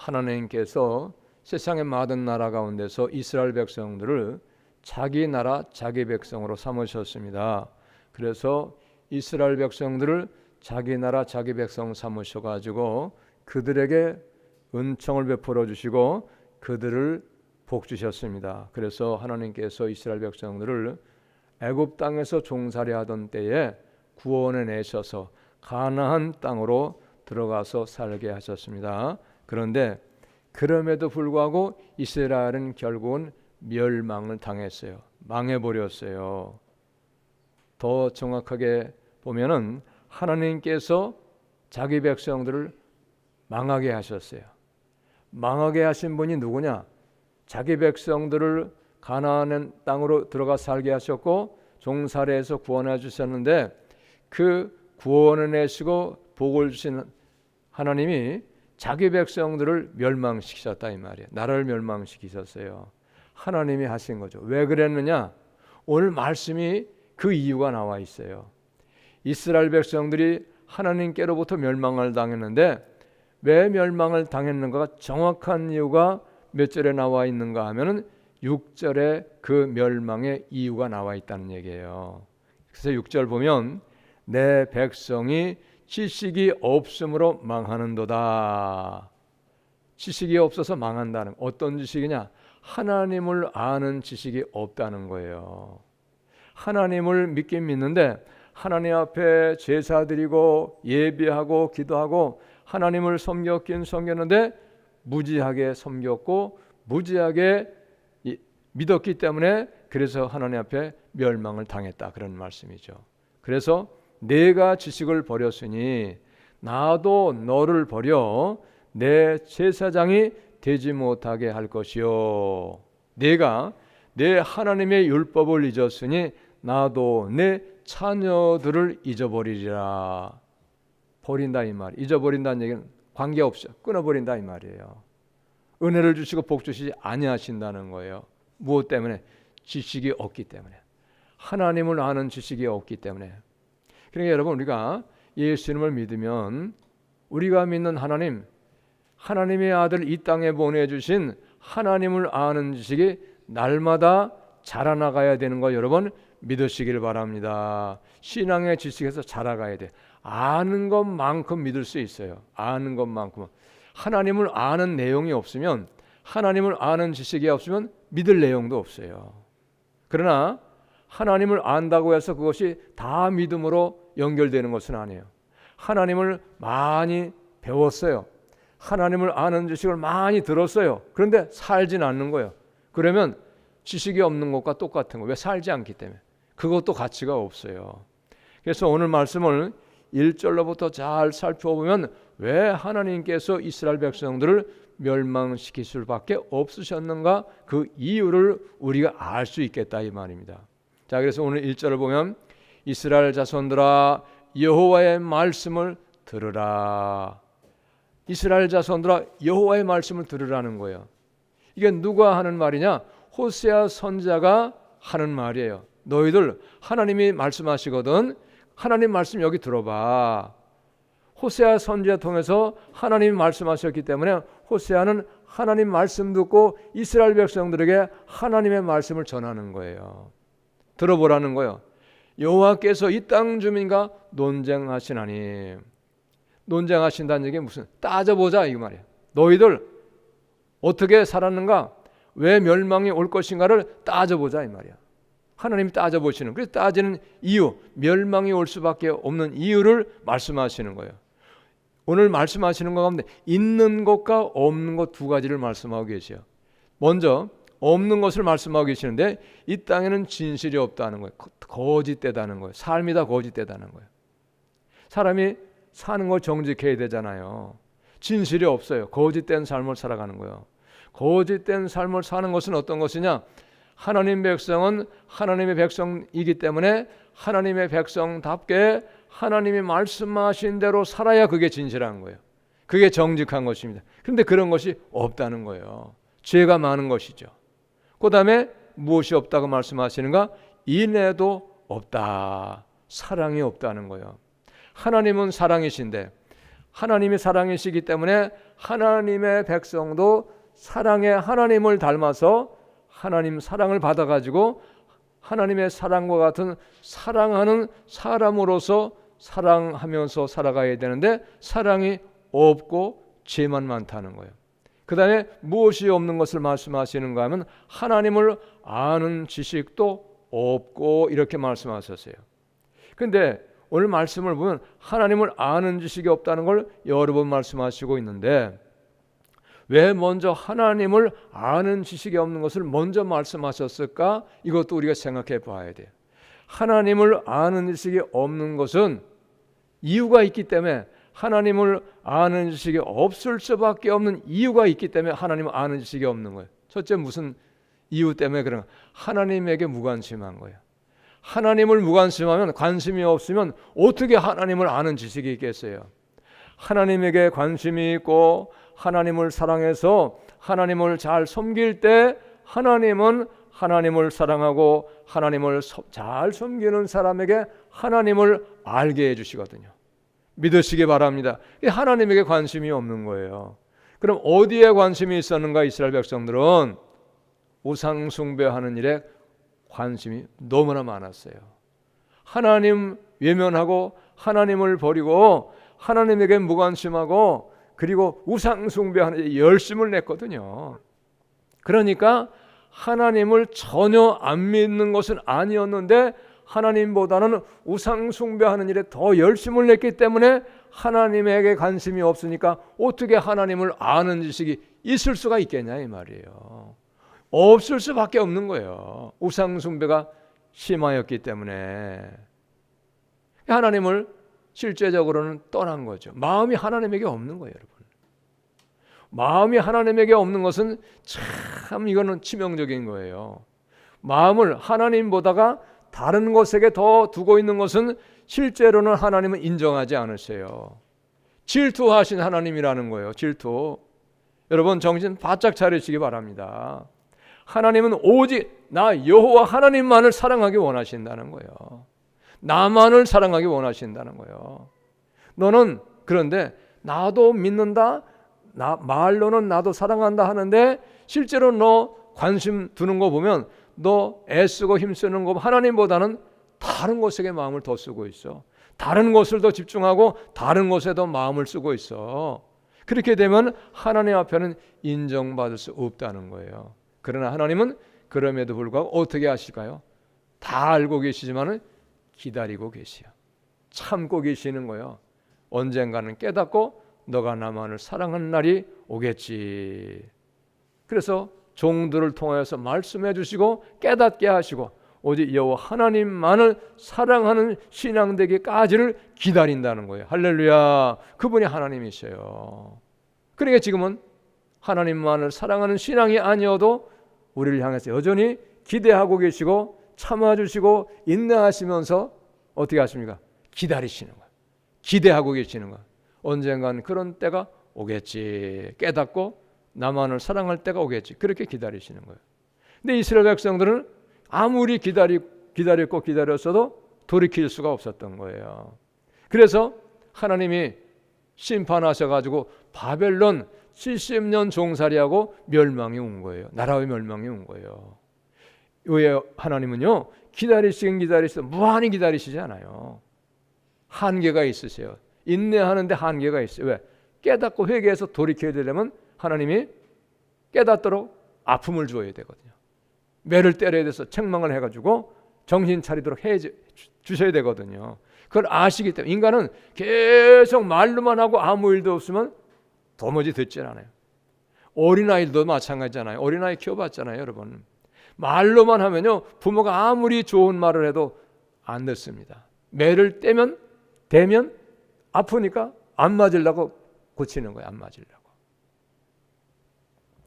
하나님께서 세상의 모든 나라 가운데서 이스라엘 백성들을 자기 나라 자기 백성으로 삼으셨습니다. 그래서 이스라엘 백성들을 자기 나라 자기 백성 삼으셔가지고 그들에게 은총을 베풀어 주시고 그들을 복 주셨습니다. 그래서 하나님께서 이스라엘 백성들을 애굽 땅에서 종살이 하던 때에 구원해 내셔서 가나안 땅으로 들어가서 살게 하셨습니다. 그런데 그럼에도 불구하고 이스라엘은 결국은 멸망을 당했어요. 망해버렸어요. 더 정확하게 보면은 하나님께서 자기 백성들을 망하게 하셨어요. 망하게 하신 분이 누구냐? 자기 백성들을 가나안 땅으로 들어가 살게 하셨고 종살이에서 구원해 주셨는데 그 구원을 내시고 복을 주신 하나님이 자기 백성들을 멸망시키셨다 이 말이에요. 나라를 멸망시키셨어요. 하나님이 하신 거죠. 왜 그랬느냐? 오늘 말씀이 그 이유가 나와 있어요. 이스라엘 백성들이 하나님께로부터 멸망을 당했는데 왜 멸망을 당했는가? 정확한 이유가 몇 절에 나와 있는가 하면은 6절에 그 멸망의 이유가 나와 있다는 얘기예요. 그래서 6절 보면 내 백성이 지식이 없으므로 망하는도다. 지식이 없어서 망한다는 어떤 지식이냐? 하나님을 아는 지식이 없다는 거예요. 하나님을 믿긴 믿는데 하나님 앞에 제사 드리고 예배하고 기도하고 하나님을 섬겼긴 섬겼는데 무지하게 섬겼고 무지하게 믿었기 때문에 그래서 하나님 앞에 멸망을 당했다 그런 말씀이죠. 그래서 내가 지식을 버렸으니 나도 너를 버려 내 제사장이 되지 못하게 할 것이요. 내가 내 하나님의 율법을 잊었으니 나도 내 자녀들을 잊어버리리라. 버린다 이 말. 잊어버린다는 얘기는 관계없어. 끊어버린다 이 말이에요. 은혜를 주시고 복 주시지 아니하신다는 거예요. 무엇 때문에? 지식이 없기 때문에. 하나님을 아는 지식이 없기 때문에. 그러니까 여러분 우리가 예수님을 믿으면 우리가 믿는 하나님, 하나님의 아들 이 땅에 보내주신 하나님을 아는 지식이 날마다 자라나가야 되는 거 여러분 믿으시길 바랍니다. 신앙의 지식에서 자라가야 돼. 아는 것만큼 믿을 수 있어요. 아는 것만큼. 하나님을 아는 내용이 없으면 하나님을 아는 지식이 없으면 믿을 내용도 없어요. 그러나 하나님을 안다고 해서 그것이 다 믿음으로 연결되는 것은 아니에요. 하나님을 많이 배웠어요. 하나님을 아는 지식을 많이 들었어요. 그런데 살진 않는 거예요. 그러면 지식이 없는 것과 똑같은 거예요. 왜? 살지 않기 때문에. 그것도 가치가 없어요. 그래서 오늘 말씀을 1절로부터 잘 살펴보면 왜 하나님께서 이스라엘 백성들을 멸망시킬 수밖에 없으셨는가 그 이유를 우리가 알 수 있겠다 이 말입니다. 자, 그래서 오늘 1절을 보면 이스라엘 자손들아 여호와의 말씀을 들으라. 이스라엘 자손들아 여호와의 말씀을 들으라는 거예요. 이게 누가 하는 말이냐? 호세아 선지자가 하는 말이에요. 너희들 하나님이 말씀하시거든 하나님 말씀 여기 들어봐. 호세아 선지자 통해서 하나님이 말씀하셨기 때문에 호세아는 하나님 말씀 듣고 이스라엘 백성들에게 하나님의 말씀을 전하는 거예요. 들어보라는 거예요. 여호와께서 이 땅 주민과 논쟁하시나니. 논쟁하신다는 얘기 무슨 따져보자 이 말이에요. 너희들 어떻게 살았는가? 왜 멸망이 올 것인가를 따져보자 이 말이야. 하나님이 따져보시는, 그래서 따지는 이유, 멸망이 올 수밖에 없는 이유를 말씀하시는 거예요. 오늘 말씀하시는 것 가운데 있는 것과 없는 것 두 가지를 말씀하고 계세요. 먼저 없는 것을 말씀하고 계시는데 이 땅에는 진실이 없다는 거예요. 거짓되다는 거예요. 삶이 다 거짓되다는 거예요. 사람이 사는 걸 정직해야 되잖아요. 진실이 없어요. 거짓된 삶을 살아가는 거예요. 거짓된 삶을 사는 것은 어떤 것이냐? 하나님 백성은 하나님의 백성이기 때문에 하나님의 백성답게 하나님이 말씀하신 대로 살아야 그게 진실한 거예요. 그게 정직한 것입니다. 그런데 그런 것이 없다는 거예요. 죄가 많은 것이죠. 그 다음에 무엇이 없다고 말씀하시는가? 인애도 없다. 사랑이 없다는 거예요. 하나님은 사랑이신데 하나님이 사랑이시기 때문에 하나님의 백성도 사랑의 하나님을 닮아서 하나님 사랑을 받아가지고 하나님의 사랑과 같은 사랑하는 사람으로서 사랑하면서 살아가야 되는데 사랑이 없고 죄만 많다는 거예요. 그 다음에 무엇이 없는 것을 말씀하시는가 하면 하나님을 아는 지식도 없고 이렇게 말씀하셨어요. 그런데 오늘 말씀을 보면 하나님을 아는 지식이 없다는 걸 여러 번 말씀하시고 있는데 왜 먼저 하나님을 아는 지식이 없는 것을 먼저 말씀하셨을까? 이것도 우리가 생각해 봐야 돼요. 하나님을 아는 지식이 없는 것은 이유가 있기 때문에 하나님을 아는 지식이 없을 수밖에 없는 이유가 있기 때문에 하나님을 아는 지식이 없는 거예요. 첫째 무슨 이유 때문에 그런가? 하나님에게 무관심한 거예요. 하나님을 무관심하면 관심이 없으면 어떻게 하나님을 아는 지식이 있겠어요? 하나님에게 관심이 있고 하나님을 사랑해서 하나님을 잘 섬길 때 하나님은 하나님을 사랑하고 하나님을 잘 섬기는 사람에게 하나님을 알게 해주시거든요. 믿으시기 바랍니다. 하나님에게 관심이 없는 거예요. 그럼 어디에 관심이 있었는가? 이스라엘 백성들은 우상 숭배하는 일에 관심이 너무나 많았어요. 하나님 외면하고 하나님을 버리고 하나님에게 무관심하고 그리고 우상 숭배하는 데 열심을 냈거든요. 그러니까 하나님을 전혀 안 믿는 것은 아니었는데 하나님보다는 우상 숭배하는 일에 더 열심을 냈기 때문에 하나님에게 관심이 없으니까 어떻게 하나님을 아는 지식이 있을 수가 있겠냐 이 말이에요. 없을 수밖에 없는 거예요. 우상 숭배가 심하였기 때문에 하나님을 실제적으로는 떠난 거죠. 마음이 하나님에게 없는 거예요, 여러분. 마음이 하나님에게 없는 것은 참 이거는 치명적인 거예요. 마음을 하나님보다가 다른 것에게 더 두고 있는 것은 실제로는 하나님은 인정하지 않으세요. 질투하신 하나님이라는 거예요. 질투. 여러분 정신 바짝 차리시기 바랍니다. 하나님은 오직 나 여호와 하나님만을 사랑하기 원하신다는 거예요. 나만을 사랑하기 원하신다는 거예요. 너는 그런데 나도 믿는다, 말로는 나도 사랑한다 하는데 실제로 너 관심 두는 거 보면 너 애쓰고 힘쓰는 거 하나님보다는 다른 것에게 마음을 더 쓰고 있어. 다른 것을 더 집중하고 다른 것에 더 마음을 쓰고 있어. 그렇게 되면 하나님 앞에는 인정받을 수 없다는 거예요. 그러나 하나님은 그럼에도 불구하고 어떻게 하실까요? 다 알고 계시지만은 기다리고 계시요. 참고 계시는 거예요. 언젠가는 깨닫고 너가 나만을 사랑하는 날이 오겠지. 그래서 종들을 통하여서 말씀해 주시고 깨닫게 하시고 오직 여호와 하나님만을 사랑하는 신앙 되기까지를 기다린다는 거예요. 할렐루야. 그분이 하나님이셔요. 그러니까 지금은 하나님만을 사랑하는 신앙이 아니어도 우리를 향해서 여전히 기대하고 계시고 참아주시고 인내하시면서 어떻게 하십니까? 기다리시는 거예요. 기대하고 계시는 거예요. 언젠간 그런 때가 오겠지. 깨닫고 나만을 사랑할 때가 오겠지. 그렇게 기다리시는 거예요. 근데 이스라엘 백성들은 아무리 기다렸고 기다렸어도 돌이킬 수가 없었던 거예요. 그래서 하나님이 심판하셔가지고 바벨론 70년 종살이하고 멸망이 온 거예요. 나라의 멸망이 온 거예요. 왜 하나님은요 기다리시긴 기다리시도 무한히 기다리시지 않아요. 한계가 있으세요. 인내하는데 한계가 있어요. 왜? 깨닫고 회개해서 돌이켜야 되려면 하나님이 깨닫도록 아픔을 주어야 되거든요. 매를 때려야 돼서 책망을 해가지고 정신 차리도록 해 주셔야 되거든요. 그걸 아시기 때문에 인간은 계속 말로만 하고 아무 일도 없으면 도무지 듣질 않아요. 어린아이들도 마찬가지잖아요. 어린아이 키워봤잖아요, 여러분. 말로만 하면요 부모가 아무리 좋은 말을 해도 안 듣습니다. 매를 대면 아프니까 안 맞으려고 고치는 거예요. 안 맞으려고.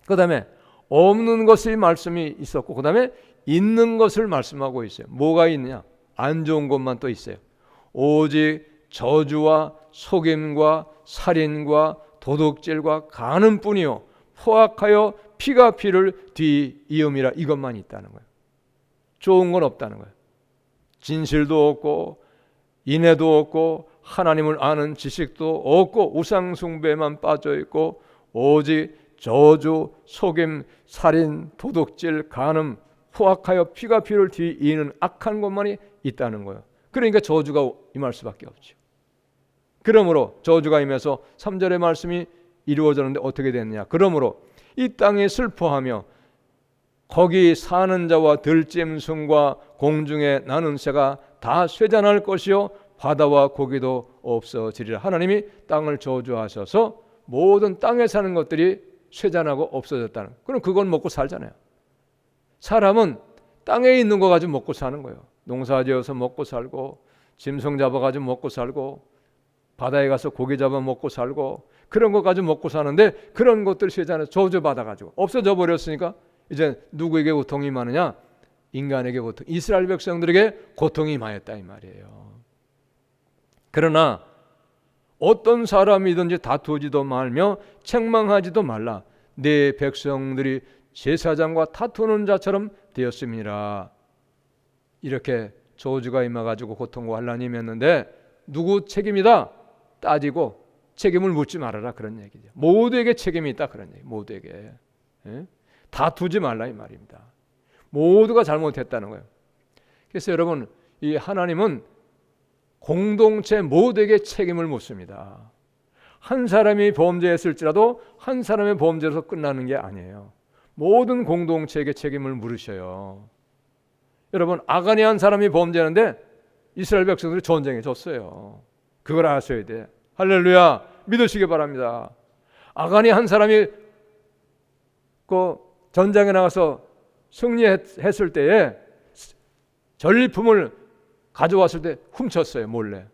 그 다음에 없는 것의 말씀이 있었고 그 다음에 있는 것을 말씀하고 있어요. 뭐가 있느냐? 안 좋은 것만 또 있어요. 오직 저주와 속임과 살인과 도둑질과 간음뿐이요 포악하여 피가 피를 뒤이음이라 이것만 있다는 거예요. 좋은 건 없다는 거예요. 진실도 없고 인애도 없고 하나님을 아는 지식도 없고 우상 숭배만 빠져 있고 오직 저주, 속임, 살인, 도둑질, 간음, 포악하여 피가 피를 뒤이는 악한 것만이 있다는 거예요. 그러니까 저주가 임할 수밖에 없죠. 그러므로 저주가 임해서 3절의 말씀이 이루어졌는데 어떻게 됐느냐. 그러므로 이 땅에 슬퍼하며 거기 사는 자와 들짐승과 공중에 나는 새가 다 쇠잔할 것이요 바다와 고기도 없어지리라. 하나님이 땅을 저주하셔서 모든 땅에 사는 것들이 쇠잔하고 없어졌다는. 그럼 그건 먹고 살잖아요. 사람은 땅에 있는 거 가지고 먹고 사는 거예요. 농사지어서 먹고 살고, 짐승 잡아가지고 먹고 살고, 바다에 가서 고기 잡아 먹고 살고, 그런 거 가지고 먹고 사는데 그런 것들이 쇠잔해 저주받아가지고 없어져 버렸으니까 이제 누구에게 고통이 많으냐? 인간에게 고통, 이스라엘 백성들에게 고통이 많았다 이 말이에요. 그러나 어떤 사람이든지 다투지도 말며 책망하지도 말라. 내 백성들이 제사장과 다투는 자처럼 되었음이라. 이렇게 저주가 임해가지고 고통과 환난이 임했는데 누구 책임이다? 따지고 책임을 묻지 말아라 그런 얘기죠. 모두에게 책임이 있다 그런 얘기. 모두에게. 다투지 말라 이 말입니다. 모두가 잘못했다는 거예요. 그래서 여러분, 이 하나님은 공동체 모두에게 책임을 묻습니다. 한 사람이 범죄했을지라도 한 사람의 범죄로서 끝나는 게 아니에요. 모든 공동체에게 책임을 물으셔요. 여러분, 아간이 한 사람이 범죄하는데 이스라엘 백성들이 전쟁에 졌어요. 그걸 아셔야 돼. 할렐루야, 믿으시기 바랍니다. 아간이 한 사람이 그 전장에 나가서 승리했을 때에 전리품을 가져왔을 때 훔쳤어요, 몰래.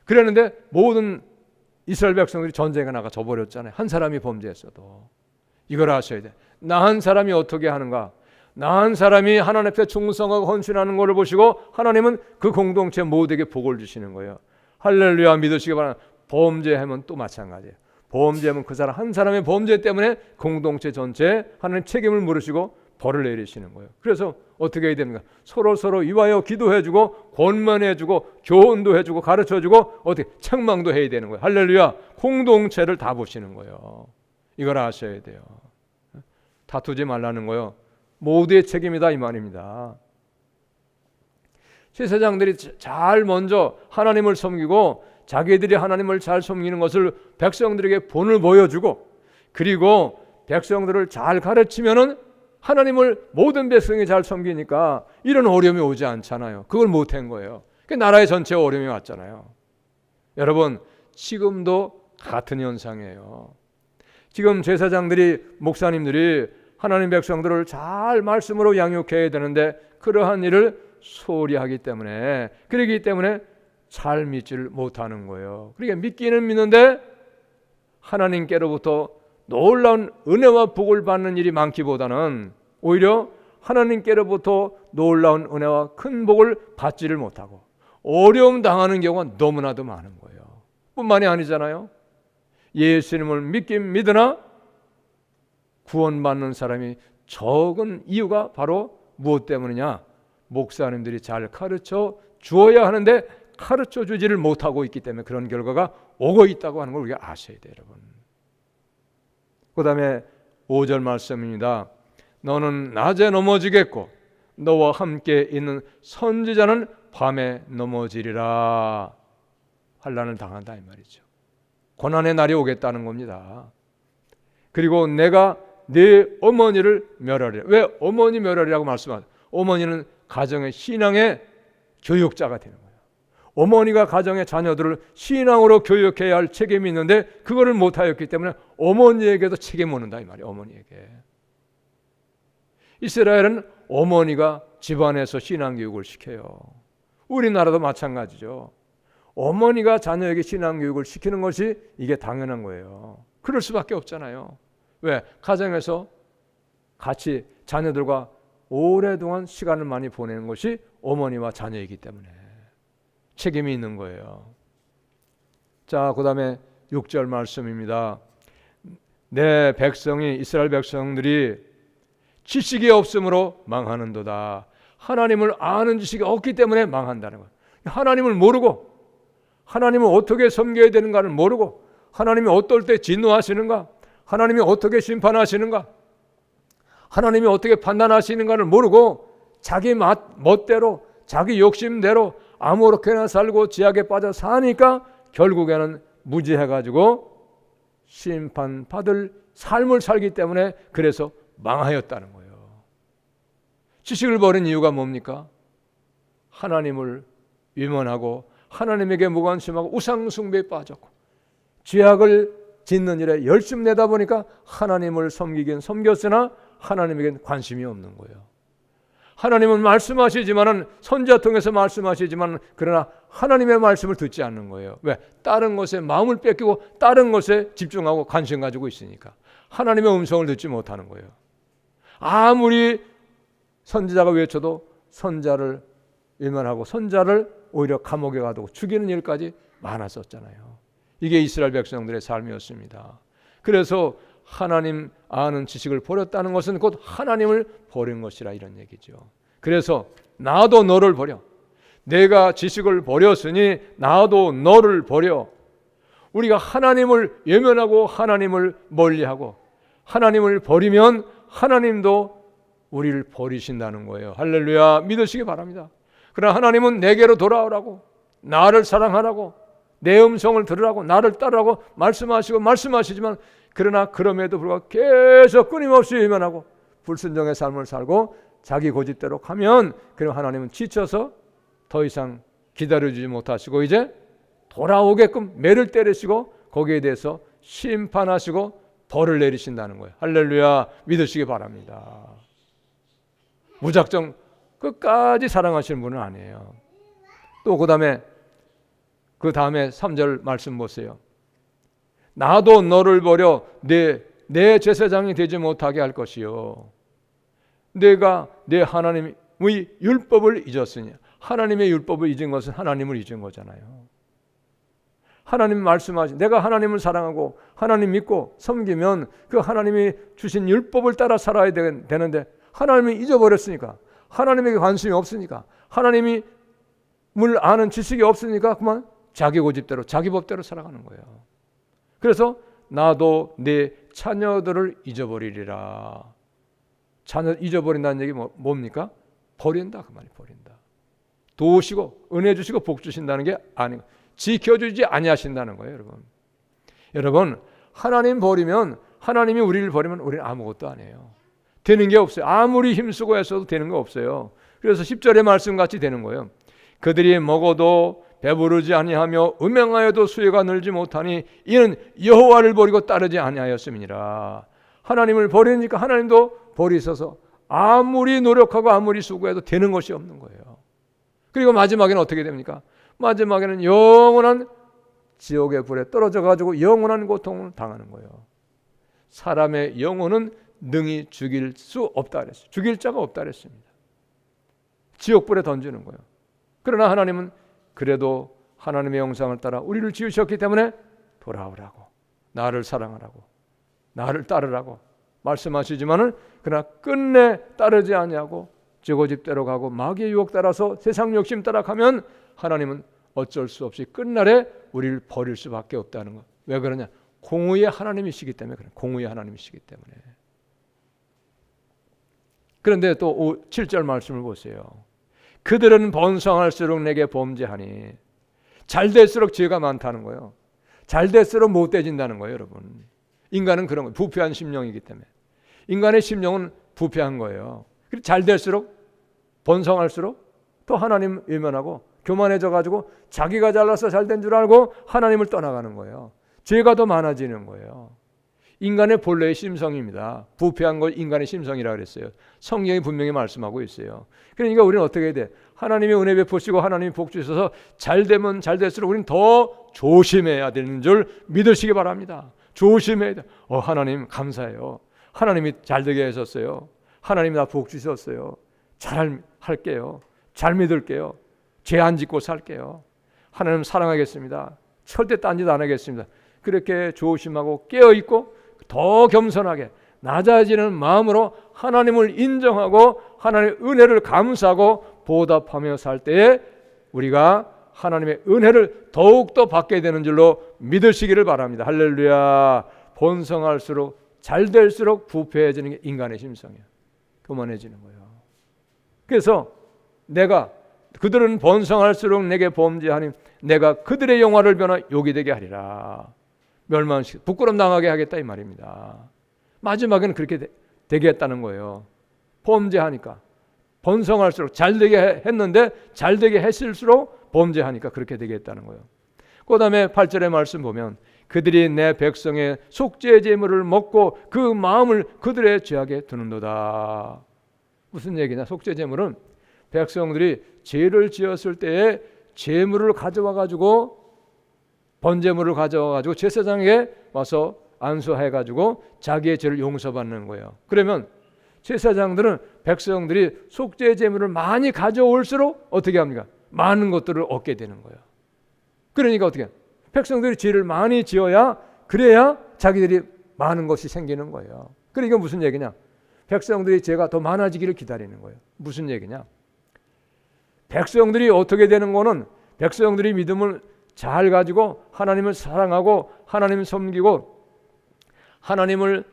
그랬는데 모든 이스라엘 백성들이 전쟁에 나가 져버렸잖아요. 한 사람이 범죄했어도. 이걸 아셔야 돼. 나 한 사람이 어떻게 하는가? 나 한 사람이 하나님 앞에 충성하고 헌신하는 것을 보시고 하나님은 그 공동체 모두에게 복을 주시는 거예요. 할렐루야, 믿으시기 바랍니다. 범죄하면 또 마찬가지예요. 범죄하면 그 사람 한 사람의 범죄 때문에 공동체 전체에 하나님 책임을 물으시고 벌을 내리시는 거예요. 그래서 어떻게 해야 되는가? 서로 위하여 기도해주고 권면해주고 교훈도 해주고 가르쳐주고 어떻게 책망도 해야 되는 거예요. 할렐루야, 공동체를 다 보시는 거예요. 이걸 아셔야 돼요. 다투지 말라는 거예요. 모두의 책임이다 이 말입니다. 제사장들이 잘 먼저 하나님을 섬기고 자기들이 하나님을 잘 섬기는 것을 백성들에게 본을 보여주고, 그리고 백성들을 잘 가르치면은 하나님을 모든 백성이 잘 섬기니까 이런 어려움이 오지 않잖아요. 그걸 못한 거예요. 그 나라의 전체에 어려움이 왔잖아요. 여러분, 지금도 같은 현상이에요. 지금 제사장들이, 목사님들이 하나님 백성들을 잘 말씀으로 양육해야 되는데 그러한 일을 소홀히 하기 때문에, 그러기 때문에 잘 믿지를 못하는 거예요. 그러니까 믿기는 믿는데 하나님께로부터 놀라운 은혜와 복을 받는 일이 많기보다는 오히려 하나님께로부터 놀라운 은혜와 큰 복을 받지를 못하고 어려움 당하는 경우가 너무나도 많은 거예요. 뿐만이 아니잖아요. 예수님을 믿긴 믿으나 구원받는 사람이 적은 이유가 바로 무엇 때문이냐? 목사님들이 잘 가르쳐 주어야 하는데 가르쳐 주지를 못하고 있기 때문에 그런 결과가 오고 있다고 하는 걸 우리가 아셔야 돼요, 여러분. 그 다음에 5절 말씀입니다. 너는 낮에 넘어지겠고 너와 함께 있는 선지자는 밤에 넘어지리라. 환난을 당한다 이 말이죠. 고난의 날이 오겠다는 겁니다. 그리고 내가 네 어머니를 멸하리라. 왜 어머니 멸하리라고 말씀하세요? 어머니는 가정의 신앙의 교육자가 되는 거예요. 어머니가 가정의 자녀들을 신앙으로 교육해야 할 책임이 있는데 그거를 못하였기 때문에 어머니에게도 책임을 묻는다 이 말이에요. 어머니에게. 이스라엘은 어머니가 집안에서 신앙교육을 시켜요. 우리나라도 마찬가지죠. 어머니가 자녀에게 신앙교육을 시키는 것이 이게 당연한 거예요. 그럴 수밖에 없잖아요. 왜? 가정에서 같이 자녀들과 오랫동안 시간을 많이 보내는 것이 어머니와 자녀이기 때문에 책임이 있는 거예요. 자, 그 다음에 6절 말씀입니다. 내 백성이, 이스라엘 백성들이 지식이 없으므로 망하는도다. 하나님을 아는 지식이 없기 때문에 망한다는 거예요. 하나님을 모르고 하나님을 어떻게 섬겨야 되는가를 모르고 하나님이 어떨 때 진노하시는가, 하나님이 어떻게 심판하시는가, 하나님이 어떻게 판단하시는가를 모르고 자기 멋대로 자기 욕심대로 아무렇게나 살고 지약에 빠져 사니까 결국에는 무지해가지고 심판받을 삶을 살기 때문에 그래서 망하였다는 거예요. 지식을 버린 이유가 뭡니까? 하나님을 위문하고 하나님에게 무관심하고 우상숭배에 빠졌고 죄악을 짓는 일에 열심 내다 보니까 하나님을 섬기긴 섬겼으나 하나님에겐 관심이 없는 거예요. 하나님은 말씀하시지만은 선지자 통해서 말씀하시지만 그러나 하나님의 말씀을 듣지 않는 거예요. 왜? 다른 것에 마음을 뺏기고 다른 것에 집중하고 관심 가지고 있으니까 하나님의 음성을 듣지 못하는 거예요. 아무리 선지자가 외쳐도 선자를 일만하고 선자를 오히려 감옥에 가두고 죽이는 일까지 많았었잖아요. 이게 이스라엘 백성들의 삶이었습니다. 그래서 하나님 아는 지식을 버렸다는 것은 곧 하나님을 버린 것이라 이런 얘기죠. 그래서 나도 너를 버려. 내가 지식을 버렸으니 나도 너를 버려. 우리가 하나님을 외면하고 하나님을 멀리하고 하나님을 버리면 하나님도 우리를 버리신다는 거예요. 할렐루야, 믿으시기 바랍니다. 그러나 하나님은 내게로 돌아오라고, 나를 사랑하라고, 내 음성을 들으라고, 나를 따르라고 말씀하시지만 그러나 그럼에도 불구하고 계속 끊임없이 외면하고 불순종의 삶을 살고 자기 고집대로 가면 그럼 하나님은 지쳐서 더 이상 기다려주지 못하시고 이제 돌아오게끔 매를 때리시고 거기에 대해서 심판하시고 벌을 내리신다는 거예요. 할렐루야, 믿으시기 바랍니다. 무작정 끝까지 사랑하시는 분은 아니에요. 또 그 다음에 3절 말씀 보세요. 나도 너를 버려 내 제사장이 되지 못하게 할 것이요. 내가 내 하나님의 율법을 잊었으니, 하나님의 율법을 잊은 것은 하나님을 잊은 거잖아요. 하나님 말씀하신, 내가 하나님을 사랑하고 하나님 믿고 섬기면 그 하나님이 주신 율법을 따라 살아야 되는데 하나님이 잊어버렸으니까, 하나님에게 관심이 없으니까, 하나님이 물 아는 지식이 없으니까 그만 자기 고집대로 자기 법대로 살아가는 거예요. 그래서 나도 내 자녀들을 잊어버리리라. 자녀 잊어버린다는 얘기 뭡니까? 버린다, 그 말이 버린다. 도우시고 은혜 주시고 복 주신다는 게 아니고 지켜주지 아니하신다는 거예요. 여러분 하나님 버리면, 하나님이 우리를 버리면 우리는 아무것도 안 해요. 되는 게 없어요. 아무리 힘쓰고 했어도 되는 거 없어요. 그래서 10절의 말씀같이 되는 거예요. 그들이 먹어도 배부르지 아니하며 음행하여도 수요가 늘지 못하니 이는 여호와를 버리고 따르지 아니하였음이니라. 하나님을 버리니까 하나님도 버리셔서 아무리 노력하고 아무리 수고해도 되는 것이 없는 거예요. 그리고 마지막에는 어떻게 됩니까? 마지막에는 영원한 지옥의 불에 떨어져 가지고 영원한 고통을 당하는 거예요. 사람의 영혼은 능히 죽일 수 없다 그랬어요. 죽일 자가 없다 그랬습니다. 지옥불에 던지는 거예요. 그러나 하나님은 그래도 하나님의 형상을 따라 우리를 지으셨기 때문에 돌아오라고, 나를 사랑하라고, 나를 따르라고 말씀하시지만은 그러나 끝내 따르지 아니하고 제 고집대로 가고 마귀의 유혹 따라서 세상 욕심 따라가면 하나님은 어쩔 수 없이 끝날에 우리를 버릴 수밖에 없다는 거. 왜 그러냐? 공의의 하나님이시기 때문에 그래. 공의의 하나님이시기 때문에. 그런데 또 7절 말씀을 보세요. 그들은 번성할수록 내게 범죄하니. 잘 될수록 죄가 많다는 거예요. 잘 될수록 못돼진다는 거예요, 여러분. 인간은 그런 거예요. 부패한 심령이기 때문에. 인간의 심령은 부패한 거예요. 잘 될수록, 번성할수록 또 하나님 외면하고 교만해져 가지고 자기가 잘나서 잘된 줄 알고 하나님을 떠나가는 거예요. 죄가 더 많아지는 거예요. 인간의 본래의 심성입니다. 부패한 걸 인간의 심성이라고 그랬어요. 성경이 분명히 말씀하고 있어요. 그러니까 우리는 어떻게 해야 돼? 하나님의 은혜 베푸시고 하나님이 복 주셔서 잘 되면 잘 될수록 우리는 더 조심해야 되는 줄 믿으시기 바랍니다. 조심해야 돼. 하나님 감사해요. 하나님이 잘 되게 하셨어요. 하나님이 나 복 주셨어요. 잘 할게요. 잘 믿을게요. 죄 안 짓고 살게요. 하나님 사랑하겠습니다. 절대 딴짓 안 하겠습니다. 그렇게 조심하고 깨어있고 더 겸손하게 낮아지는 마음으로 하나님을 인정하고 하나님의 은혜를 감사하고 보답하며 살 때에 우리가 하나님의 은혜를 더욱더 받게 되는 줄로 믿으시기를 바랍니다. 할렐루야. 번성할수록 잘 될수록 부패해지는 게 인간의 심성이에요. 교만해지는 거예요. 그래서 내가 그들은 번성할수록 내게 범죄하니 내가 그들의 영화를 변화 욕이 되게 하리라. 멸망시켜 부끄럼 당하게 하겠다 이 말입니다. 마지막에는 그렇게 되게 했다는 거예요. 범죄하니까 번성할수록 잘 되게 했는데 잘 되게 했을수록 범죄하니까 그렇게 되게 했다는 거예요. 그 다음에 8절의 말씀 보면 그들이 내 백성의 속죄 제물을 먹고 그 마음을 그들의 죄악에 두는도다. 무슨 얘기냐? 속죄 제물은 백성들이 죄를 지었을 때에 제물을 가져와 가지고 번제물을 가져와 가지고 제사장에게 와서 안수해 가지고 자기의 죄를 용서받는 거예요. 그러면 제사장들은 백성들이 속죄 제물을 많이 가져올수록 어떻게 합니까? 많은 것들을 얻게 되는 거예요. 그러니까 어떻게? 백성들이 죄를 많이 지어야 그래야 자기들이 많은 것이 생기는 거예요. 그러니까 무슨 얘기냐? 백성들이 죄가 더 많아지기를 기다리는 거예요. 무슨 얘기냐? 백성들이 어떻게 되는 거는 백성들이 믿음을 잘 가지고 하나님을 사랑하고 하나님을 섬기고 하나님을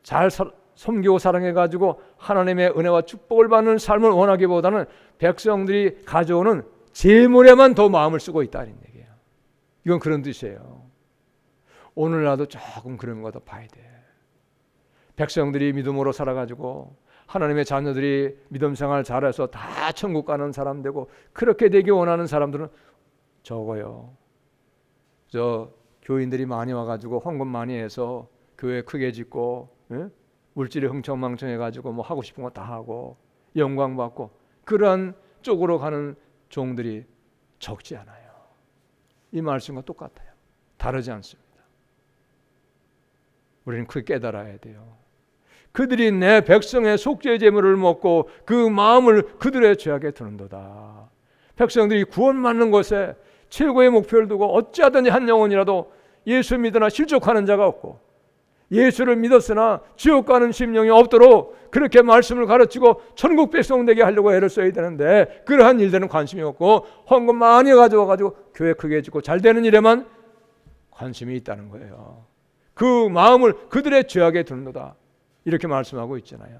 잘 섬기고 사랑해 가지고 하나님의 은혜와 축복을 받는 삶을 원하기보다는 백성들이 가져오는 재물에만 더 마음을 쓰고 있다는 얘기예요. 이건 그런 뜻이에요. 오늘날도 조금 그런 거 더 봐야 돼. 백성들이 믿음으로 살아가지고 하나님의 자녀들이 믿음 생활 잘해서 다 천국 가는 사람 되고 그렇게 되기 원하는 사람들은 적어요. 저 교인들이 많이 와가지고 헌금 많이 해서 교회 크게 짓고 물질이 흥청망청해가지고 뭐 하고 싶은 거 다 하고 영광 받고 그러한 쪽으로 가는 종들이 적지 않아요. 이 말씀과 똑같아요. 다르지 않습니다. 우리는 그걸 깨달아야 돼요. 그들이 내 백성의 속죄 제물을 먹고 그 마음을 그들의 죄악에 두는도다. 백성들이 구원받는 것에 최고의 목표를 두고 어찌하든지 한 영혼이라도 예수 믿으나 실족하는 자가 없고 예수를 믿었으나 지옥 가는 심령이 없도록 그렇게 말씀을 가르치고 천국 백성 되게 하려고 애를 써야 되는데 그러한 일들은 관심이 없고 헌금 많이 가져와가지고 교회 크게 짓고 잘 되는 일에만 관심이 있다는 거예요. 그 마음을 그들의 죄악에 두는도다. 이렇게 말씀하고 있잖아요.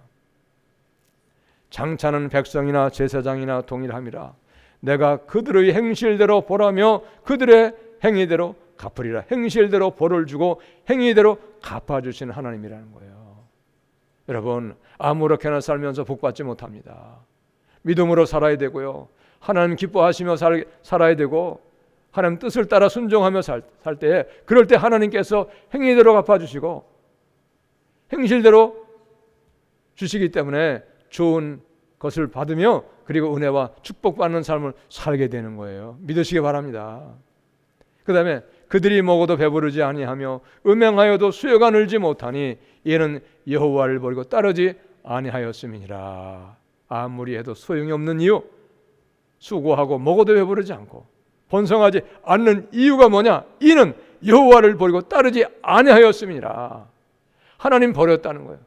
장차는 백성이나 제사장이나 동일함이라. 내가 그들의 행실대로 보라며 그들의 행위대로 갚으리라. 행실대로 벌을 주고 행위대로 갚아주시는 하나님이라는 거예요. 여러분 아무렇게나 살면서 복받지 못합니다. 믿음으로 살아야 되고요. 하나님 기뻐하시며 살아야 되고 하나님 뜻을 따라 순종하며 살 때에 그럴 때 하나님께서 행위대로 갚아주시고 행실대로 주시기 때문에 좋은 것을 받으며 그리고 은혜와 축복받는 삶을 살게 되는 거예요. 믿으시기 바랍니다. 그 다음에 그들이 먹어도 배부르지 아니하며 음행하여도 수요가 늘지 못하니 이는 여호와를 버리고 따르지 아니하였음이니라. 아무리 해도 소용이 없는 이유, 수고하고 먹어도 배부르지 않고 번성하지 않는 이유가 뭐냐? 이는 여호와를 버리고 따르지 아니하였음이니라. 하나님 버렸다는 거예요.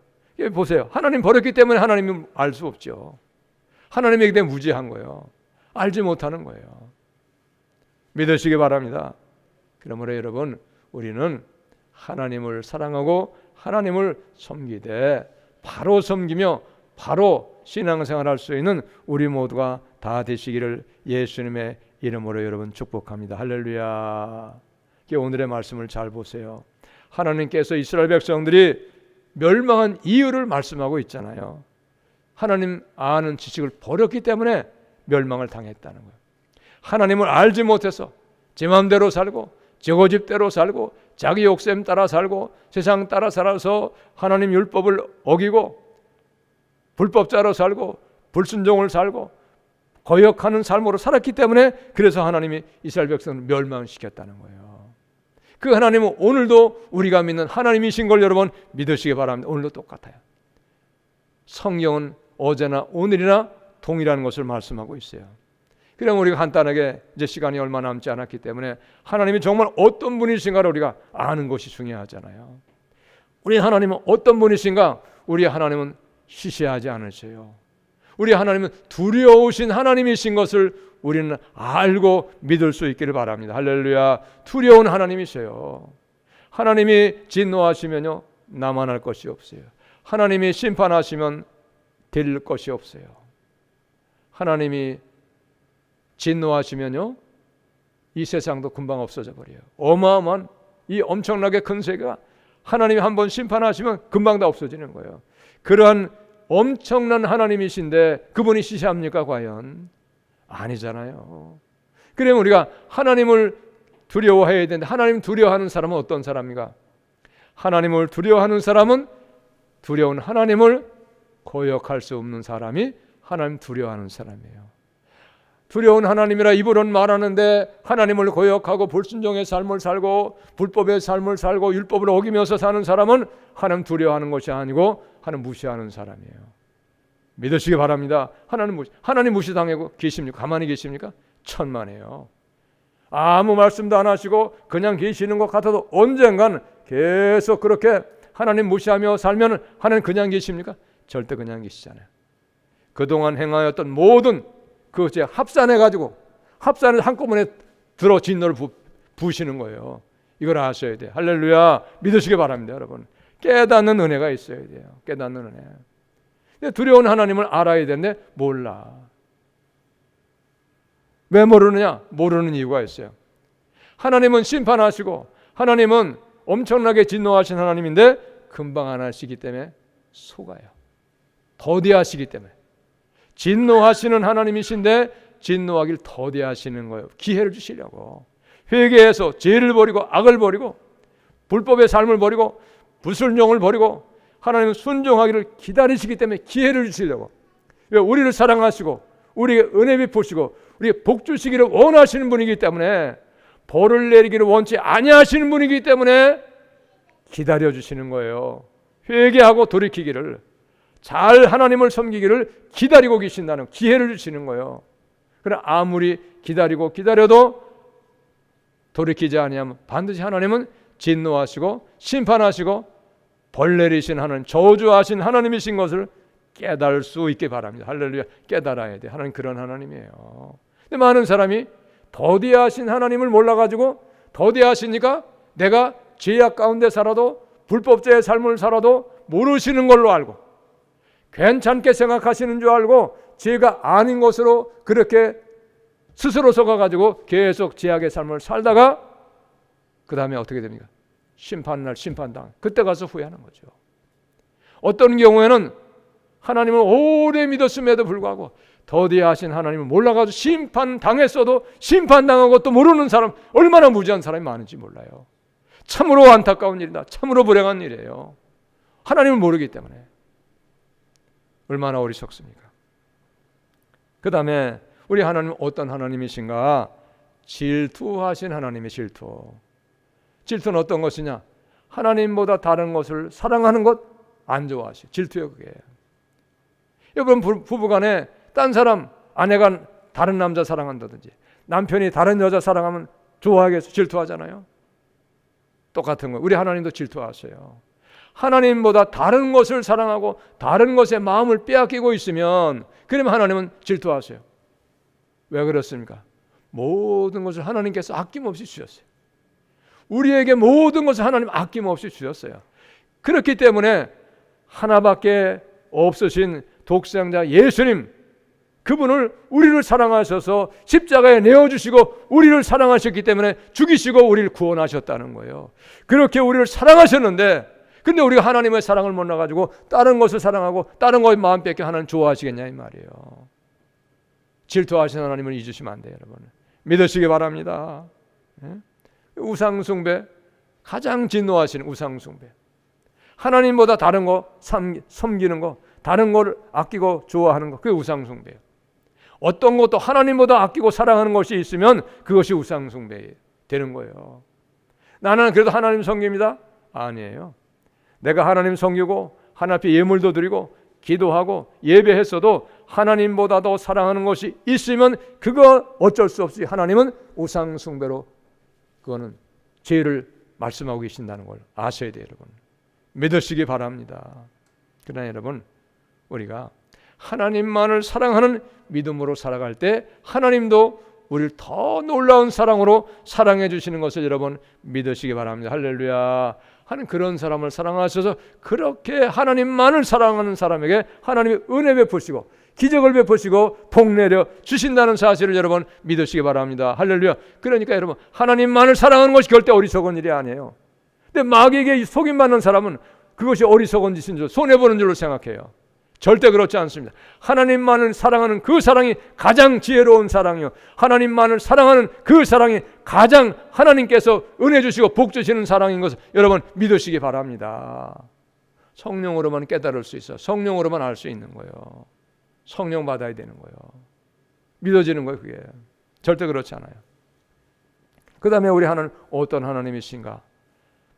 보세요. 하나님 버렸기 때문에 하나님은 알 수 없죠. 하나님에게 대해 무지한 거예요. 알지 못하는 거예요. 믿으시기 바랍니다. 그러므로 여러분 우리는 하나님을 사랑하고 하나님을 섬기되 바로 섬기며 바로 신앙생활할 수 있는 우리 모두가 다 되시기를 예수님의 이름으로 여러분 축복합니다. 할렐루야. 오늘의 말씀을 잘 보세요. 하나님께서 이스라엘 백성들이 멸망한 이유를 말씀하고 있잖아요. 하나님 아는 지식을 버렸기 때문에 멸망을 당했다는 거예요. 하나님을 알지 못해서 제 마음대로 살고 제 고집대로 살고 자기 욕심 따라 살고 세상 따라 살아서 하나님 율법을 어기고 불법자로 살고 불순종을 살고 거역하는 삶으로 살았기 때문에 그래서 하나님이 이스라엘 백성을 멸망시켰다는 거예요. 그 하나님은 오늘도 우리가 믿는 하나님이신 걸 여러분 믿으시기 바랍니다. 오늘도 똑같아요. 성경은 어제나 오늘이나 동일한 것을 말씀하고 있어요. 그럼 우리가 간단하게 이제 시간이 얼마 남지 않았기 때문에 하나님이 정말 어떤 분이신가를 우리가 아는 것이 중요하잖아요. 우리 하나님은 어떤 분이신가? 우리 하나님은 시시하지 않으세요. 우리 하나님은 두려우신 하나님이신 것을 우리는 알고 믿을 수 있기를 바랍니다. 할렐루야. 두려운 하나님이세요. 하나님이 진노하시면요 남아날 것이 없어요. 하나님이 심판하시면 될 것이 없어요. 하나님이 진노하시면요 이 세상도 금방 없어져 버려요. 어마어마한 이 엄청나게 큰 세계가 하나님이 한번 심판하시면 금방 다 없어지는 거예요. 그러한 엄청난 하나님이신데 그분이 시시합니까 과연? 아니잖아요. 그러면 우리가 하나님을 두려워해야 되는데, 하나님 두려워하는 사람은 어떤 사람인가? 하나님을 두려워하는 사람은 두려운 하나님을 거역할 수 없는 사람이 하나님 두려워하는 사람이에요. 두려운 하나님이라 입으로는 말하는데 하나님을 거역하고 불순종의 삶을 살고 불법의 삶을 살고 율법을 어기면서 사는 사람은 하나님 두려워하는 것이 아니고 하나님 무시하는 사람이에요. 믿으시기 바랍니다. 하나님 무시당하고 계십니까? 가만히 계십니까? 천만에요. 아무 말씀도 안 하시고 그냥 계시는 것 같아도 언젠간 계속 그렇게 하나님 무시하며 살면 하나님 그냥 계십니까? 절대 그냥 계시잖아요. 그동안 행하였던 모든 그것에 합산해가지고 합산을 한꺼번에 들어 진노를 부으시는 거예요. 이걸 아셔야 돼요. 할렐루야. 믿으시기 바랍니다. 여러분, 깨닫는 은혜가 있어야 돼요. 깨닫는 은혜. 두려운 하나님을 알아야 되는데 몰라. 왜 모르느냐? 모르는 이유가 있어요. 하나님은 심판하시고 하나님은 엄청나게 진노하신 하나님인데 금방 안 하시기 때문에 속아요. 더디하시기 때문에. 진노하시는 하나님이신데 진노하기를 더디하시는 거예요. 기회를 주시려고. 회개해서 죄를 버리고 악을 버리고 불법의 삶을 버리고 불순종을 버리고 하나님은 순종하기를 기다리시기 때문에 기회를 주시려고. 우리를 사랑하시고 우리에게 은혜 베푸시고 우리에게 복 주시기를 원하시는 분이기 때문에, 벌을 내리기를 원치 아니하시는 분이기 때문에 기다려주시는 거예요. 회개하고 돌이키기를, 잘 하나님을 섬기기를 기다리고 계신다는 기회를 주시는 거예요. 그러나 아무리 기다려도 돌이키지 아니하면 반드시 하나님은 진노하시고 심판하시고 벌 내리신 하나님, 저주하신 하나님이신 것을 깨달을 수 있게 바랍니다. 할렐루야. 깨달아야 돼. 하나님 그런 하나님이에요. 근데 많은 사람이 더디하신 하나님을 몰라가지고, 더디하시니까 내가 죄악 가운데 살아도 불법자의 삶을 살아도 모르시는 걸로 알고 괜찮게 생각하시는 줄 알고 죄가 아닌 것으로 그렇게 스스로 속아가지고 계속 죄악의 삶을 살다가 그 다음에 어떻게 됩니까? 심판날 심판당, 그때 가서 후회하는 거죠. 어떤 경우에는 하나님을 오래 믿었음에도 불구하고 더디하신 하나님을 몰라가지고 심판당했어도 심판당한 것도 모르는 사람, 얼마나 무지한 사람이 많은지 몰라요. 참으로 안타까운 일이다. 참으로 불행한 일이에요. 하나님을 모르기 때문에. 얼마나 어리석습니까? 그 다음에 우리 하나님은 어떤 하나님이신가? 질투하신 하나님의 질투. 질투는 어떤 것이냐? 하나님보다 다른 것을 사랑하는 것 안 좋아하시죠. 질투예요, 그게. 여러분, 부부간에 딴 사람, 아내가 다른 남자 사랑한다든지 남편이 다른 여자 사랑하면 좋아하겠어? 질투하잖아요. 똑같은 거예요. 우리 하나님도 질투하세요. 하나님보다 다른 것을 사랑하고 다른 것에 마음을 빼앗기고 있으면, 그러면 하나님은 질투하세요. 왜 그렇습니까? 모든 것을 하나님께서 아낌없이 주셨어요. 우리에게 모든 것을 하나님 아낌없이 주셨어요. 그렇기 때문에 하나밖에 없으신 독생자 예수님, 그분을 우리를 사랑하셔서 십자가에 내어주시고 우리를 사랑하셨기 때문에 죽이시고 우리를 구원하셨다는 거예요. 그렇게 우리를 사랑하셨는데, 근데 우리가 하나님의 사랑을 몰라가지고 다른 것을 사랑하고 다른 것에 마음 뺏겨 하나님 좋아하시겠냐 이 말이에요. 질투하신 하나님을 잊으시면 안 돼요, 여러분. 믿으시기 바랍니다. 우상숭배, 가장 진노하시는 우상숭배. 하나님보다 다른 거 섬기는 거, 다른 걸 아끼고 좋아하는 거, 그게 우상숭배예요. 어떤 것도 하나님보다 아끼고 사랑하는 것이 있으면 그것이 우상숭배 되는 거예요. 나는 그래도 하나님 섬깁니다. 아니에요. 내가 하나님 섬기고 하나님 앞에 예물도 드리고 기도하고 예배했어도 하나님보다 더 사랑하는 것이 있으면 그거 어쩔 수 없이 하나님은 우상숭배로, 그거는 죄를 말씀하고 계신다는 걸 아셔야 돼요, 여러분. 믿으시기 바랍니다. 그러나 여러분, 우리가 하나님만을 사랑하는 믿음으로 살아갈 때 하나님도 우리를 더 놀라운 사랑으로 사랑해 주시는 것을 여러분 믿으시기 바랍니다. 할렐루야. 하는 그런 사람을 사랑하셔서 그렇게 하나님만을 사랑하는 사람에게 하나님의 은혜 베푸시고 기적을 베푸시고 복 내려 주신다는 사실을 여러분 믿으시기 바랍니다. 할렐루야. 그러니까 여러분 하나님만을 사랑하는 것이 절대 어리석은 일이 아니에요. 근데 마귀에게 속임받는 사람은 그것이 어리석은 짓인 줄 손해보는 줄로 생각해요. 절대 그렇지 않습니다. 하나님만을 사랑하는 그 사랑이 가장 지혜로운 사랑이요, 하나님만을 사랑하는 그 사랑이 가장 하나님께서 은혜 주시고 복 주시는 사랑인 것을 여러분 믿으시기 바랍니다. 성령으로만 깨달을 수 있어. 성령으로만 알 수 있는 거예요. 성령 받아야 되는 거예요. 믿어지는 거예요. 그게 절대 그렇지 않아요. 그 다음에 우리 하나님 어떤 하나님이신가?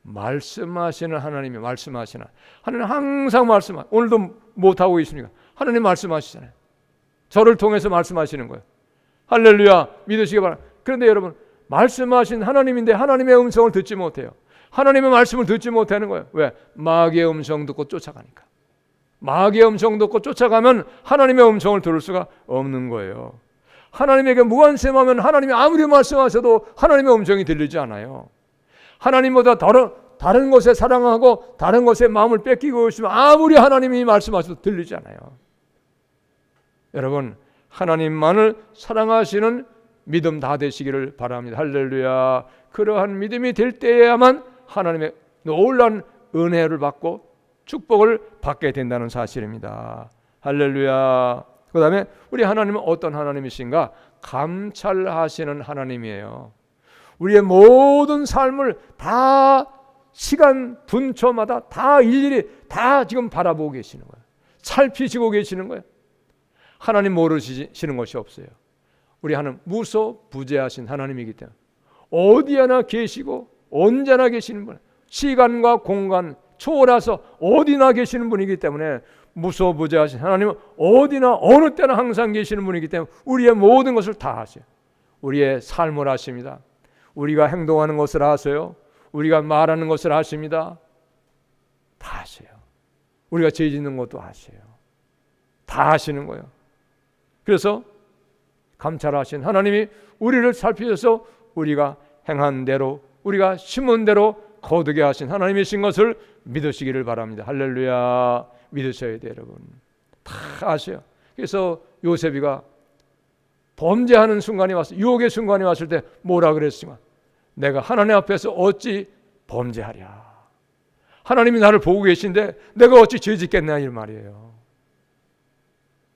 말씀하시는 하나님이 말씀하시나. 하나님 항상 말씀하. 오늘도 못하고 있습니까? 하나님 말씀하시잖아요. 저를 통해서 말씀하시는 거예요. 할렐루야. 믿으시기 바랍니다. 그런데 여러분 말씀하신 하나님인데 하나님의 음성을 듣지 못해요. 하나님의 말씀을 듣지 못하는 거예요. 왜? 마귀의 음성 듣고 쫓아가니까. 마귀의 음성 듣고 쫓아가면 하나님의 음성을 들을 수가 없는 거예요. 하나님에게 무관심하면 하나님이 아무리 말씀하셔도 하나님의 음성이 들리지 않아요. 하나님보다 다른 것에 사랑하고 다른 것에 마음을 뺏기고 있으면 아무리 하나님이 말씀하셔도 들리지 않아요. 여러분 하나님만을 사랑하시는 믿음 다 되시기를 바랍니다. 할렐루야. 그러한 믿음이 될 때에야만 하나님의 놀라운 은혜를 받고 축복을 받게 된다는 사실입니다. 할렐루야. 그 다음에 우리 하나님은 어떤 하나님이신가? 감찰하시는 하나님이에요. 우리의 모든 삶을 다 시간 분초마다 다 일일이 다 지금 바라보고 계시는 거예요. 살피시고 계시는 거예요. 하나님 모르시는 것이 없어요. 우리 하나님 무소부재하신 하나님이기 때문에 어디에나 계시고 언제나 계시는 분, 시간과 공간 초월해서 어디나 계시는 분이기 때문에 무소부재하신 하나님은 어디나 어느 때나 항상 계시는 분이기 때문에 우리의 모든 것을 다 아세요. 우리의 삶을 아십니다. 우리가 행동하는 것을 아세요. 우리가 말하는 것을 아십니다. 다 아세요. 우리가 죄 짓는 것도 아세요. 다 아시는 거예요. 그래서 감찰하신 하나님이 우리를 살피셔서 우리가 행한 대로 우리가 심은 대로 거두게 하신 하나님이신 것을 믿으시기를 바랍니다. 할렐루야. 믿으셔야 돼요. 여러분 다 아세요. 그래서 요셉이가 범죄하는 순간이 왔어. 유혹의 순간이 왔을 때 뭐라 그랬지만 내가 하나님 앞에서 어찌 범죄하랴. 하나님이 나를 보고 계신데 내가 어찌 죄 짓겠냐 이 말이에요.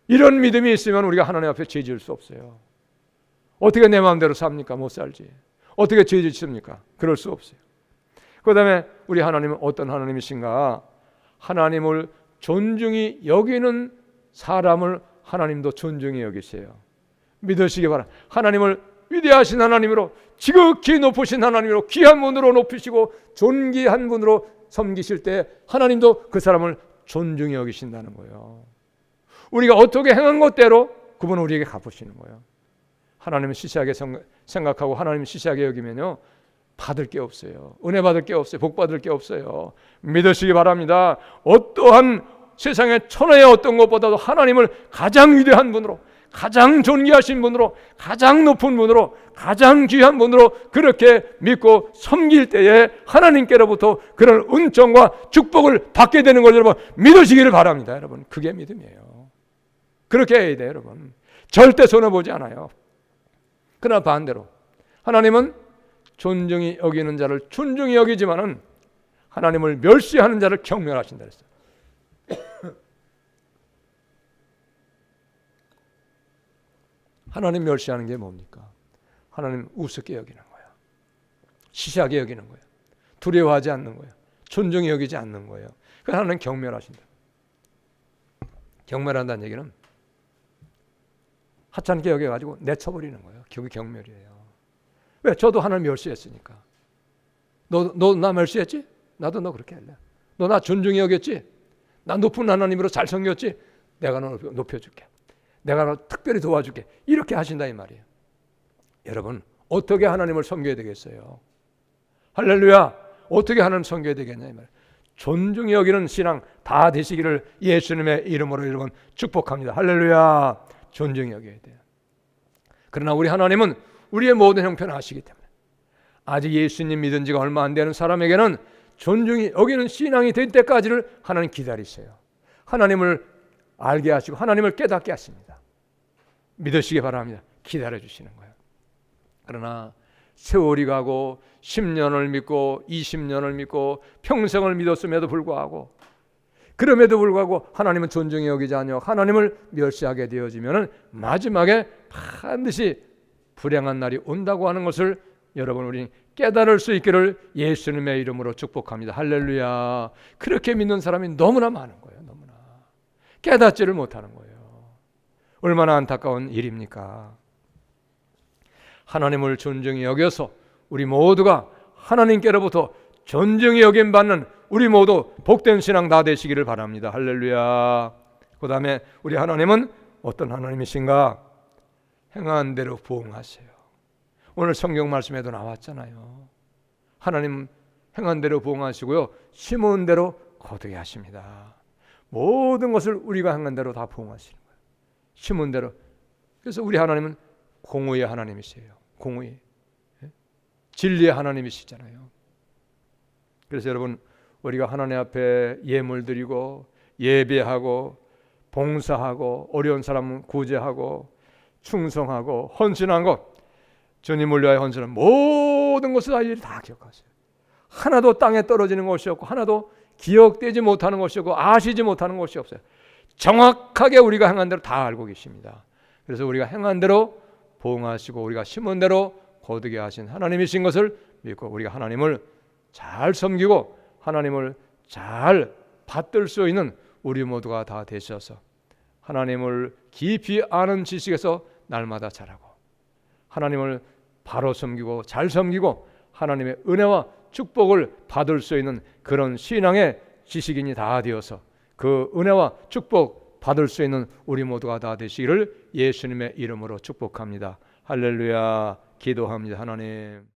이런 믿음이 있으면 우리가 하나님 앞에 죄 지을 수 없어요. 어떻게 내 마음대로 삽니까? 못 살지. 어떻게 죄 짓습니까? 그럴 수 없어요. 그 다음에 우리 하나님은 어떤 하나님이신가? 하나님을 존중히 여기는 사람을 하나님도 존중히 여기세요. 믿으시기 바랍니다. 하나님을 위대하신 하나님으로 지극히 높으신 하나님으로 귀한 분으로 높이시고 존귀한 분으로 섬기실 때 하나님도 그 사람을 존중히 여기신다는 거예요. 우리가 어떻게 행한 것대로 그분은 우리에게 갚으시는 거예요. 하나님은 시시하게 생각하고 하나님을 시시하게 여기면요 받을 게 없어요. 은혜 받을 게 없어요. 복 받을 게 없어요. 믿으시기 바랍니다. 어떠한 세상의 천하의 어떤 것보다도 하나님을 가장 위대한 분으로 가장 존귀하신 분으로 가장 높은 분으로 가장 귀한 분으로 그렇게 믿고 섬길 때에 하나님께로부터 그런 은총과 축복을 받게 되는 걸 여러분 믿으시기를 바랍니다. 여러분 그게 믿음이에요. 그렇게 해야 돼요. 여러분 절대 손해보지 않아요. 그러나 반대로 하나님은 존중히 여기는 자를 존중히 여기지만은 하나님을 멸시하는 자를 경멸하신다 그랬어요. 하나님 멸시하는 게 뭡니까? 하나님 우습게 여기는 거예요. 시시하게 여기는 거예요. 두려워하지 않는 거예요. 존중히 여기지 않는 거예요. 그래서 하나님 경멸하신다. 경멸한다는 얘기는 하찮게 여겨가지고 내쳐버리는 거예요. 그게 경멸이에요. 왜? 저도 하나님 멸시했으니까. 너 나 멸시했지? 나도 너 그렇게 할래. 너 나 존중히 여겼지? 나 높은 하나님으로 잘 섬겼지? 내가 너 높여줄게. 내가 너 특별히 도와줄게. 이렇게 하신다 이 말이에요. 여러분 어떻게 하나님을 섬겨야 되겠어요? 할렐루야. 어떻게 하나님 섬겨야 되겠냐 이 말이에요. 존중히 여기는 신앙 다 되시기를 예수님의 이름으로 여러분 축복합니다. 할렐루야. 존중히 여겨야 돼요. 그러나 우리 하나님은 우리의 모든 형편을 아시기 때문에 아직 예수님 믿은 지가 얼마 안 되는 사람에게는 존중이 여기는 신앙이 될 때까지를 하나님 기다리세요. 하나님을 알게 하시고 하나님을 깨닫게 하십니다. 믿으시기 바랍니다. 기다려주시는 거예요. 그러나 세월이 가고 10년을 믿고 20년을 믿고 평생을 믿었음에도 불구하고 그럼에도 불구하고 하나님은 존중히 여기지 않으며 하나님을 멸시하게 되어지면 마지막에 반드시 불행한 날이 온다고 하는 것을 여러분 우리 깨달을 수 있기를 예수님의 이름으로 축복합니다. 할렐루야. 그렇게 믿는 사람이 너무나 많은 거예요. 너무나 깨닫지를 못하는 거예요. 얼마나 안타까운 일입니까? 하나님을 존중히 여겨서 우리 모두가 하나님께로부터 존중이 여김받는 우리 모두 복된 신앙 다 되시기를 바랍니다. 할렐루야. 그 다음에 우리 하나님은 어떤 하나님이신가? 행한 대로 부응하세요. 오늘 성경 말씀에도 나왔잖아요. 하나님 행한 대로 부응하시고요, 심은 대로 거두게 하십니다. 모든 것을 우리가 행한 대로 다 부응하시는 거예요. 심은 대로. 그래서 우리 하나님은 공의의 하나님이세요. 공의, 진리의 하나님이시잖아요. 그래서 여러분 우리가 하나님 앞에 예물 드리고 예배하고 봉사하고 어려운 사람 구제하고 충성하고 헌신하고 주님을 위하여 헌신하는 모든 것을 다 기억하세요. 하나도 땅에 떨어지는 것이 없고 하나도 기억되지 못하는 것이 없고 아시지 못하는 것이 없어요. 정확하게 우리가 행한 대로 다 알고 계십니다. 그래서 우리가 행한 대로 보응하시고 우리가 심은 대로 거두게 하신 하나님이신 것을 믿고 우리가 하나님을 잘 섬기고 하나님을 잘 받들 수 있는 우리 모두가 다 되셔서 하나님을 깊이 아는 지식에서 날마다 자라고 하나님을 바로 섬기고 잘 섬기고 하나님의 은혜와 축복을 받을 수 있는 그런 신앙의 지식인이 다 되어서 그 은혜와 축복 받을 수 있는 우리 모두가 다 되시기를 예수님의 이름으로 축복합니다. 할렐루야. 기도합니다. 하나님.